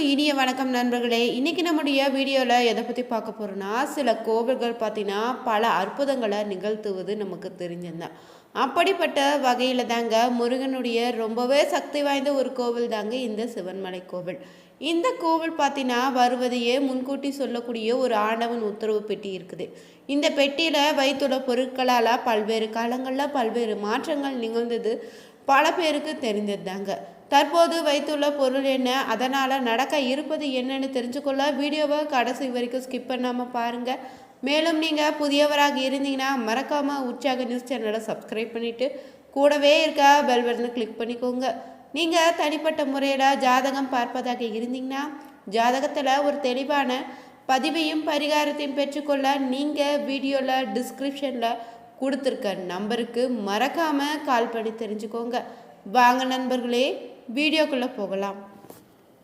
அனைவருக்கும் இனிய வணக்கம் நண்பர்களே. இன்றைக்கி நம்முடைய வீடியோவில் எதை பற்றி பார்க்க போகிறோன்னா, சில கோவில்கள் பார்த்தீங்கன்னா பல அற்புதங்களை நிகழ்த்துவது நமக்கு தெரிஞ்சிருந்தேன். அப்படிப்பட்ட வகையில் தாங்க முருகனுடைய ரொம்பவே சக்தி வாய்ந்த ஒரு கோவில் தாங்க இந்த சிவன்மலை கோவில். இந்த கோவில் பார்த்தீங்கன்னா வருவதையே முன்கூட்டி சொல்லக்கூடிய ஒரு ஆண்டவன் உத்தரவு பெட்டி இருக்குது. இந்த பெட்டியில் வைத்துள்ள பொருட்களால் பல்வேறு காலங்களில் பல்வேறு மாற்றங்கள் நிகழ்ந்தது பல பேருக்கு தெரிந்தது தாங்க. தற்போது வைத்துள்ள பொருள் என்ன, அதனால் நடக்க இருப்பது என்னன்னு தெரிஞ்சுக்கொள்ள வீடியோவை கடைசி வரைக்கும் ஸ்கிப் பண்ணாமல் பாருங்கள். மேலும் நீங்கள் புதியவராக இருந்தீங்கன்னா மறக்காமல் உற்சாக நியூஸ் சேனலை சப்ஸ்கிரைப் பண்ணிவிட்டு கூடவே இருக்க பெல் பட்டனை கிளிக் பண்ணிக்கோங்க. நீங்கள் தனிப்பட்ட முறையில் ஜாதகம் பார்ப்பதாக இருந்தீங்கன்னா ஜாதகத்தில் ஒரு தெளிவான பதிவையும் பரிகாரத்தையும் பெற்றுக்கொள்ள நீங்கள் வீடியோவில் டிஸ்கிரிப்ஷனில் கொடுத்துருக்க நம்பருக்கு மறக்காமல் கால் பண்ணி தெரிஞ்சுக்கோங்க. வாங்க நண்பர்களே, வீடியோக்குள்ளே போகலாம்.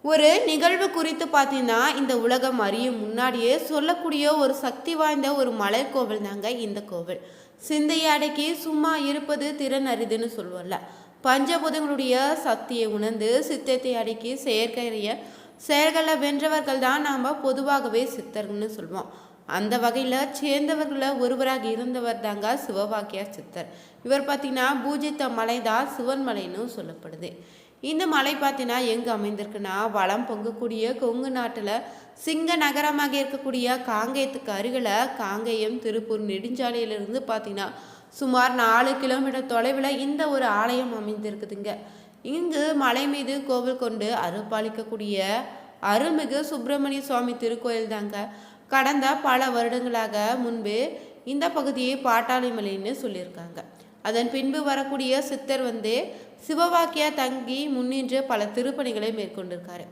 ஒரு நிகழ்வு குறித்து பார்த்தீங்கன்னா இந்த உலகம் அறியும் முன்னாடியே சொல்லக்கூடிய ஒரு சக்தி வாய்ந்த ஒரு மலை கோவில் தாங்க இந்த கோவில். சிந்தையை அடக்கி சும்மா இருப்பது திறன் அரிதுன்னு சொல்லுவோம்ல. பஞ்சபூதங்களுடைய சக்தியை உணர்ந்து சித்தத்தை அடக்கி செயல்களை வென்றவர்கள் தான் நாம் பொதுவாகவே சித்தர்கள்னு சொல்லுவோம். அந்த வகையில் சேர்ந்தவர்களில் ஒருவராக இருந்தவர் தாங்க சிவவாக்கியா சித்தர். இவர் பார்த்தீங்கன்னா பூஜித்த மலை தான் சிவன்மலைன்னு சொல்லப்படுது. இந்த மலை பார்த்தீங்கன்னா எங்கே அமைந்திருக்குன்னா வளம் பொங்கக்கூடிய கொங்கு நாட்டில் சிங்க நகரமாக இருக்கக்கூடிய காங்கேயத்துக்கு அருகில் காங்கேயம் திருப்பூர் நெடுஞ்சாலையிலிருந்து பார்த்தீங்கன்னா சுமார் 4 கிலோமீட்டர் தொலைவில் இந்த ஒரு ஆலயம் அமைந்திருக்குதுங்க. இங்கு மலை மீது கோவில் கொண்டு அருள்பாலிக்கக்கூடிய அருள்மிகு சுப்பிரமணிய சுவாமி திருக்கோயில் தாங்க. கடந்த பல வருடங்களாக முன்பு இந்த பகுதியை பாட்டாளி மலைன்னு சொல்லியிருக்காங்க. அதன் பின்பு வரக்கூடிய சித்தர் சிவவாக்கியா தங்கி முன்னின்று பல திருப்பணிகளை மேற்கொண்டிருக்காரு.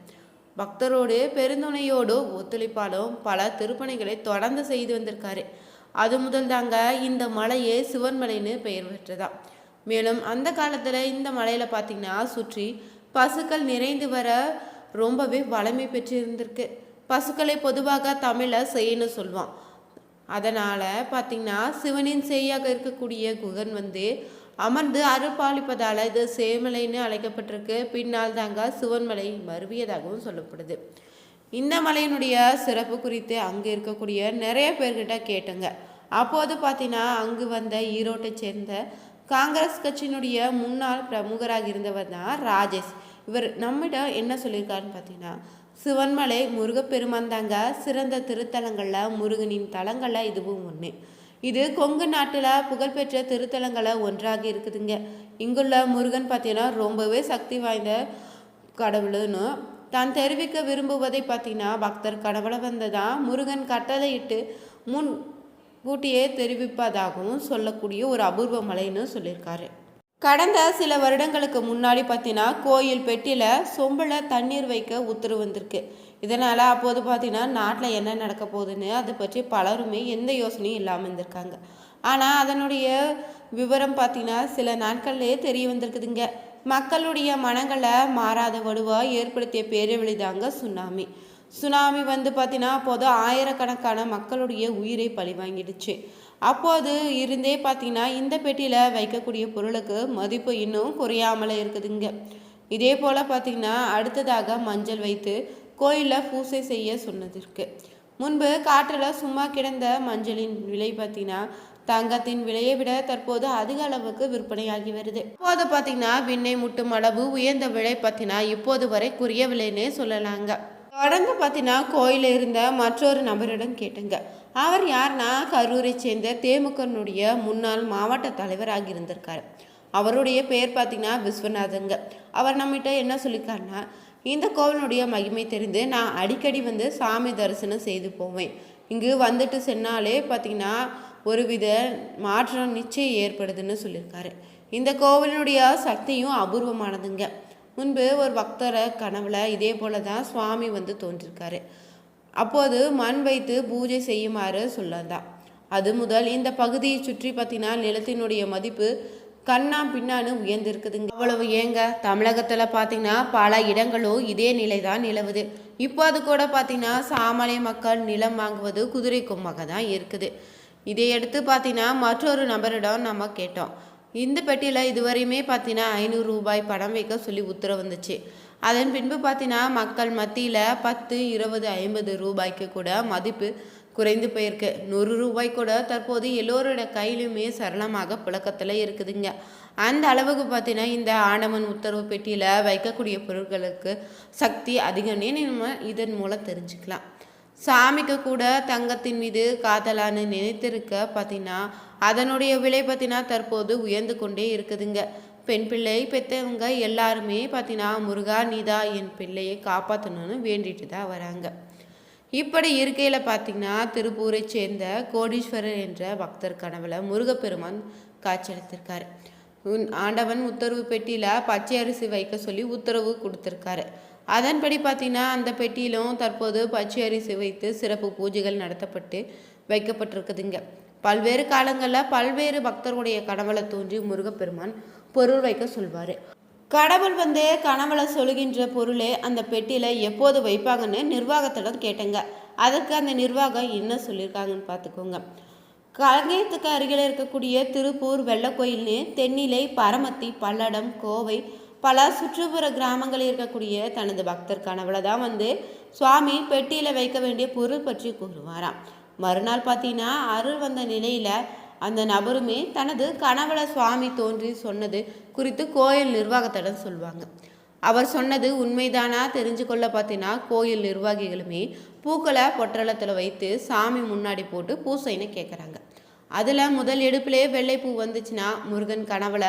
பக்தரோடு பெருந்துணையோடு ஒத்துழைப்பாலும் பல திருப்பணிகளை தொடர்ந்து செய்து வந்திருக்காரு. அது முதல் தாங்க இந்த மலையே சிவன்மலைன்னு பெயர் பெற்றதா. மேலும் அந்த காலத்தில் இந்த மலையில் பார்த்தீங்கன்னா சுற்றி பசுக்கள் நிறைந்து வர ரொம்பவே வளமை பெற்று இருந்திருக்கு. பசுக்களை பொதுவாக தமிழில் செய்யன்னு சொல்லுவான். அதனால் பார்த்திங்கன்னா சிவனின் செய்யாக இருக்கக்கூடிய குகன் அமர்ந்து அருள்பாலிப்பதால் இது சேமலைன்னு அழைக்கப்பட்டிருக்கு. பின்னால் தாங்க சிவன்மலை மருவியதாகவும் சொல்லப்படுது. இந்த மலையினுடைய சிறப்பு குறித்து அங்கே இருக்கக்கூடிய நிறைய பேர்கிட்ட கேட்டுங்க. அப்போது பார்த்தீங்கன்னா அங்கு வந்த ஈரோட்டை சேர்ந்த காங்கிரஸ் கட்சியினுடைய முன்னாள் பிரமுகராக இருந்தவர் தான் ராஜேஷ். இவர் நம்மிடம் என்ன சொல்லியிருக்காருன்னு பார்த்தீங்கன்னா, சிவன்மலை முருகப்பெருமான் தாங்க சிறந்த திருத்தலங்களில் முருகனின் தலங்களில் இதுவும் ஒன்று. இது கொங்கு நாட்டில் புகழ்பெற்ற திருத்தலங்களில் ஒன்றாக இருக்குதுங்க. இங்குள்ள முருகன் பார்த்தீங்கன்னா ரொம்பவே சக்தி வாய்ந்த கடவுள்னு தான் தெரிவிக்க விரும்புவதை பார்த்தீங்கன்னா பக்தர் கடவுளை வந்ததான் முருகன் கட்டளையிட்டு முன் கூட்டியே தெரிவிப்பதாகவும் சொல்லக்கூடிய ஒரு அபூர்வ மலைன்னு சொல்லியிருக்காரு. கடந்த சில வருடங்களுக்கு முன்னாடி பார்த்தீங்கன்னா கோயில் பெட்டியில் சொம்பில் தண்ணீர் வைக்க உத்தரவு வந்திருக்கு. இதனால் அப்போது பார்த்தீங்கன்னா நாட்டில் என்ன நடக்க போகுதுன்னு அதை பற்றி பலருமே எந்த யோசனையும் இல்லாமல் இருந்திருக்காங்க. ஆனால் அதனுடைய விவரம் பார்த்தீங்கன்னா சில நாட்கள்லேயே தெரிய வந்திருக்குதுங்க. மக்களுடைய மனங்களை மாறாத வடுவாக ஏற்படுத்திய பேரவழி தாங்க சுனாமி. சுனாமி பார்த்தீங்கன்னா அப்போது ஆயிரக்கணக்கான மக்களுடைய உயிரை பழி வாங்கிடுச்சு. அப்போது இருந்தே பார்த்தீங்கன்னா இந்த பெட்டியில் வைக்கக்கூடிய பொருளுக்கு மதிப்பு இன்னும் குறையாமலே இருக்குதுங்க. இதே போல் பார்த்தீங்கன்னா அடுத்ததாக மஞ்சள் வைத்து கோயிலில் பூசை செய்ய சொன்னதற்கு முன்பு காற்றில் சும்மா கிடந்த மஞ்சளின் விலை பார்த்தீங்கன்னா தங்கத்தின் விலையை விட தற்போது அதிக அளவுக்கு விற்பனையாகி வருது. அப்போது பார்த்தீங்கன்னா விண்ணை முட்டும் அளவு உயர்ந்த விலை பார்த்தீங்கன்னா இப்போது வரை குறையவில்லைன்னே சொல்லலாங்க. தொடர்ந்து பார்த்தீங்கன்னா கோயிலில் இருந்த மற்றொரு நபரிடம் கேட்டுங்க. அவர் யாருன்னா கரூரை சேர்ந்த தேமுகனுடைய முன்னாள் மாவட்ட தலைவராக இருந்திருக்காரு. அவருடைய பெயர் பார்த்தீங்கன்னா விஸ்வநாதங்க. அவர் நம்மகிட்ட என்ன சொல்லியிருக்காருன்னா, இந்த கோவிலுடைய மகிமை தெரிந்து நான் அடிக்கடி சாமி தரிசனம் செய்து போவேன். இங்கு வந்துட்டு சென்னாலே பார்த்தீங்கன்னா ஒருவித மாற்றம் நிச்சயம் ஏற்படுதுன்னு சொல்லியிருக்காரு. இந்த கோவிலினுடைய சக்தியும் அபூர்வமானதுங்க. முன்பு ஒரு பக்தரை கனவுல இதே போல தான் சுவாமி தோன்றிருக்காரு. அப்போது மண் வைத்து பூஜை செய்யுமாறு சொல்லதான். அது முதல் இந்த பகுதியை சுற்றி பார்த்தீங்கன்னா நிலத்தினுடைய மதிப்பு கண்ணா பின்னான்னு உயர்ந்திருக்குதுங்க. அவ்வளவு ஏங்க தமிழகத்தில் பார்த்தீங்கன்னா பல இடங்களும் இதே நிலை தான் நிலவுது. இப்போ அது கூட பார்த்தீங்கன்னா சாமானிய மக்கள் நிலம் வாங்குவது குதிரை கொம்பாக தான் இருக்குது. இதையடுத்து பார்த்தீங்கன்னா மற்றொரு நபரிடம் நம்ம கேட்டோம். இந்த பெட்டியில் இதுவரையுமே பார்த்தீங்கன்னா 500 ரூபாய் பணம் வைக்க சொல்லி உத்தரவு வந்துச்சு. அதன் பின்பு பார்த்தீங்கன்னா மக்கள் மத்தியில் 10, 20, 50 ரூபாய்க்கு கூட மதிப்பு குறைந்து போயிருக்கு. 100 ரூபாய் கூட தற்போது எல்லோரோட கையிலுமே சரளமாக புழக்கத்தில் இருக்குதுங்க. அந்த அளவுக்கு பார்த்தீங்கன்னா இந்த ஆண்டவன் உத்தரவு பெட்டியில் வைக்கக்கூடிய பொருட்களுக்கு சக்தி அதிகம்னே நம்ம இதன் மூலம் தெரிஞ்சுக்கலாம். சாமிக்கு கூட தங்கத்தின் மீது காதலான்னு நினைத்திருக்க பார்த்தீங்கன்னா அதனுடைய விலை பார்த்தீங்கன்னா தற்போது உயர்ந்து கொண்டே இருக்குதுங்க. பெண் பிள்ளை பெற்றவங்க எல்லாருமே பார்த்தீங்கன்னா முருகா நீதா என் பிள்ளையை காப்பாற்றணும்னு வேண்டிட்டு தான் வராங்க. இப்படி இருக்கையில் பார்த்தீங்கன்னா திருப்பூரை சேர்ந்த கோடீஸ்வரர் என்ற பக்தர் கனவுல முருகப்பெருமான் காட்சியளித்திருக்காரு. ஆண்டவன் உத்தரவு பெட்டியில் பச்சை அரிசி வைக்க சொல்லி உத்தரவு கொடுத்துருக்காரு. அதன்படி பார்த்தீங்கன்னா அந்த பெட்டியிலும் தற்போது பச்சை அரிசி வைத்து சிறப்பு பூஜைகள் நடத்தப்பட்டு வைக்கப்பட்டிருக்குதுங்க. பல்வேறு காலங்களில் பல்வேறு பக்தர்களுடைய கனவுல தோன்றி முருகப்பெருமான் பொருள் வைக்க சொல்வார். கடவுள் கனவுல சொல்கின்ற பொருளே அந்த பெட்டியில் எப்போது வைப்பாங்கன்னு நிர்வாகத்திடம் கேட்டேங்க. அதற்கு அந்த நிர்வாகம் என்ன சொல்லியிருக்காங்கன்னு பார்த்துக்கோங்க. கலங்கயத்துக்கு அருகில் இருக்கக்கூடிய திருப்பூர் வெள்ளக்கோயில்னு தென்னிலை, பரமத்தி, பல்லடம், கோவை பல சுற்றுப்புற கிராமங்களில் இருக்கக்கூடிய தனது பக்தர் கனவுல தான் சுவாமி பெட்டியில் வைக்க வேண்டிய பொருள் பற்றி கூறுவாராம். மறுநாள் பார்த்தீங்கன்னா அருள் வந்த நிலையில் அந்த நபருமே தனது கனவுல சுவாமி தோன்றி சொன்னது குறித்து கோயில் நிர்வாகத்திடம் சொல்லுவாங்க. அவர் சொன்னது உண்மைதானா தெரிஞ்சு கொள்ள பார்த்தீங்கன்னா கோயில் நிர்வாகிகளுமே பூக்களை பொற்றலத்தில் வைத்து சாமி முன்னாடி போட்டு பூசைன்னு கேட்குறாங்க. அதில் முதல் எடுப்பிலே வெள்ளைப்பூ வந்துச்சுன்னா முருகன் கனவுல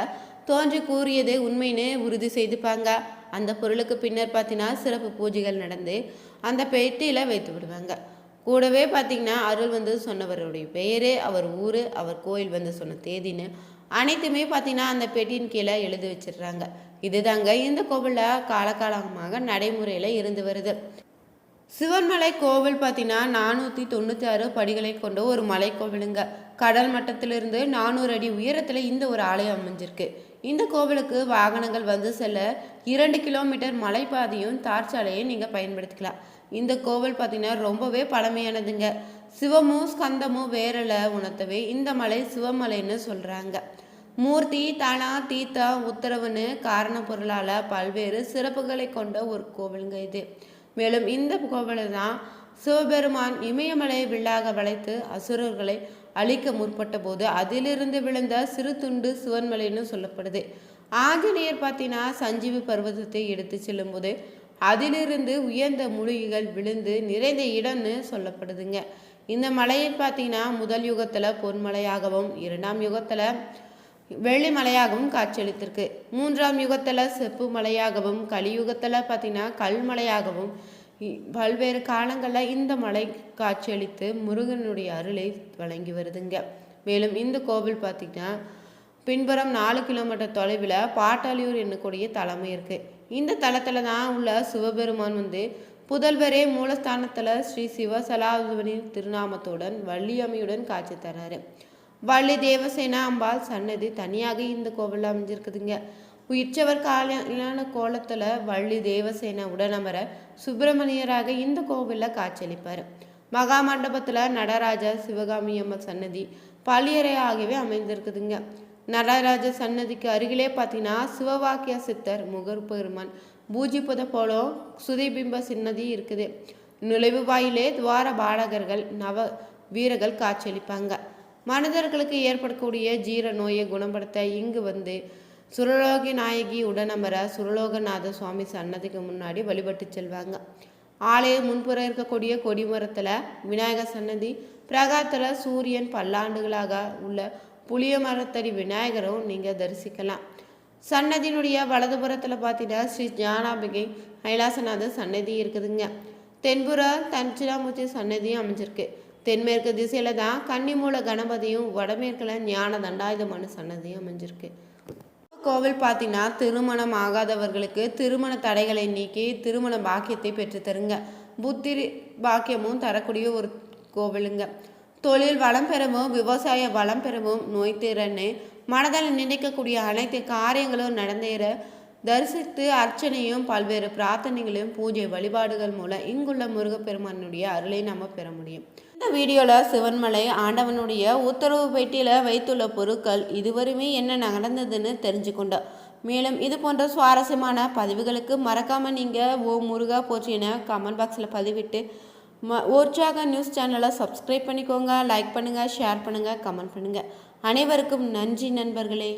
தோன்றி கூறியது உண்மைன்னு உறுதி செய்துப்பாங்க. அந்த பொருளுக்கு பின்னர் பார்த்தீங்கன்னா சிறப்பு பூஜைகள் நடந்து அந்த பெட்டியில் வைத்து விடுவாங்க. கூடவே பார்த்தீங்கன்னா அருள் சொன்னவருடைய பெயர், அவர் ஊர், அவர் கோயில் சொன்ன தேதின்னு அனைத்துமே பார்த்தீங்கன்னா அந்த பெட்டியின் கீழே எழுதி வச்சிடுறாங்க. இதுதாங்க இந்த கோவிலில் காலகாலமாக நடைமுறையில் இருந்து வருது. சிவன்மலை கோவில் பார்த்தீங்கன்னா 496 படிகளை கொண்ட ஒரு மலை கோவிலுங்க. கடல் மட்டத்திலிருந்து 400 அடி உயரத்தில் இந்த ஒரு ஆலயம் அமைஞ்சிருக்கு. இந்த கோவிலுக்கு வாகனங்கள் செல்ல 2 கிலோமீட்டர் மலைப்பாதையும் தார்ச்சாலையும் நீங்கள் பயன்படுத்திக்கலாம். இந்த கோவில் பார்த்தீங்கன்னா ரொம்பவே பழமையானதுங்க. சிவமும் ஸ்கந்தமும் வேறல உணர்த்தவே இந்த மலை சிவமலைன்னு சொல்கிறாங்க. மூர்த்தி, தனா, தீத்தா, உத்தரவுன்னு காரண பொருளால் பல்வேறு சிறப்புகளை கொண்ட ஒரு கோவிலுங்க இது. மேலும் இந்த கோவிலில் தான் சிவபெருமான் இமயமலை வில்லாக வளைத்து அசுரர்களை அழிக்க முற்பட்ட போது அதிலிருந்து விழுந்த சிறு துண்டு சிவன்மலைன்னு சொல்லப்படுது. ஆஞ்சநேயர் பார்த்தீங்கன்னா சஞ்சீவி பர்வதத்தை எடுத்து செல்லும் போது அதிலிருந்து உயர்ந்த மூலிகைகள் விழுந்து நிறைந்த இடம்னு சொல்லப்படுதுங்க. இந்த மலையில் பார்த்தீங்கன்னா முதல் யுகத்தில் பொன்மலையாகவும், 2ஆம் யுகத்தில் வெள்ளி மலையாகவும் காட்சியளித்திருக்கு. 3ஆம் யுகத்தில் செப்பு மலையாகவும், கலியுகத்தில் பார்த்தீங்கன்னா கல்மலையாகவும் பல்வேறு காலங்களில் இந்த மலை காட்சியளித்து முருகனுடைய அருளை வழங்கி வருதுங்க. மேலும் இந்த கோவில் பார்த்தீங்கன்னா பின்புறம் 4 கிலோமீட்டர் தொலைவில் பாட்டாளியூர் என்னக்கூடிய தலைமை இருக்குது. இந்த தளத்தில் தான் உள்ள சிவபெருமான் புதல்வரே மூலஸ்தானத்தில் ஸ்ரீ சிவசலாதுவனின் திருநாமத்துடன் வள்ளியம்மையுடன் காட்சி தராரு. வள்ளி தேவசேனா அம்பாள் சன்னதி தனியாக இந்த கோவிலில் அமைஞ்சிருக்குதுங்க. உயிர்ச்சவர் கல்யாண கோலத்தில் வள்ளி தேவசேனா உடனமர சுப்பிரமணியராக இந்த கோவிலில் காட்சியளிப்பார். மகா மண்டபத்தில் நடராஜர், சிவகாமி அம்மன் சன்னதி, பள்ளியறை ஆகியவை அமைந்திருக்குதுங்க. நடராஜ சன்னதிக்கு அருகிலே பார்த்தீங்கன்னா சிவவாக்கிய சித்தர், முகப்பெருமான் பூஜிப்பதை போல சுதிபிம்ப சன்னதி இருக்குது. நுழைவு வாயிலே துவார பாலகர்கள், நவ வீரர்கள் காட்சியளிப்பாங்க. மனிதர்களுக்கு ஏற்படக்கூடிய ஜீர நோயை குணப்படுத்த இங்கு சுரலோகி நாயகி உடனமர சுரலோகநாத சுவாமி சன்னதிக்கு முன்னாடி வழிபட்டு செல்வாங்க. ஆலயம் முன்புற இருக்கக்கூடிய கொடிமரத்தில் விநாயகர் சன்னதி, பிரகாரத்தில் சூரியன் பல்லாண்டுகளாக உள்ள புளிய மரத்தடி விநாயகரும் நீங்கள் தரிசிக்கலாம். சன்னதியினுடைய வலதுபுறத்தில் பார்த்தீங்கன்னா ஸ்ரீ ஞானாம்பிகை கைலாசநாதர் சன்னதி இருக்குதுங்க. தென்புற தட்சிணாமூர்த்தி சன்னதியும் அமைஞ்சிருக்கு. தென்மேற்கு திசையில தான் கன்னிமூல கணபதியும், வடமேற்குல ஞான தண்டாயுதமான சன்னதியும் அமைஞ்சிருக்கு. கோவில் பார்த்தீங்கன்னா திருமணம் ஆகாதவர்களுக்கு திருமண தடைகளை நீக்கி திருமண பாக்கியத்தை பெற்று தருங்க. புத்தி பாக்கியமும் தரக்கூடிய ஒரு கோவிலுங்க. தொழில் வளம் பெறவும், விவசாய வளம் பெறவும், நோய் திறன்னு மனதில் நினைக்கக்கூடிய அனைத்து காரியங்களும் நடந்தேற தரிசித்து அர்ச்சனையும் பல்வேறு பிரார்த்தனைகளையும் பூஜை வழிபாடுகள் மூலம் இங்குள்ள முருகப்பெருமானுடைய அருளை நம்ம பெற முடியும். இந்த வீடியோவில் சிவன்மலை ஆண்டவனுடைய உத்தரவு பெட்டியில் வைத்துள்ள பொருட்கள் இதுவரையுமே என்ன நடந்ததுன்னு தெரிஞ்சுக்கொண்டோம். மேலும் இது போன்ற சுவாரஸ்யமான பதிவுகளுக்கு மறக்காமல் நீங்கள் ஓ முருகா போற்றின கமெண்ட் பாக்ஸில் பதிவிட்டு உற்சாக நியூஸ் சேனலை சப்ஸ்கிரைப் பண்ணிக்கோங்க. லைக் பண்ணுங்கள், ஷேர் பண்ணுங்கள், கமெண்ட் பண்ணுங்கள். அனைவருக்கும் நன்றி நண்பர்களே.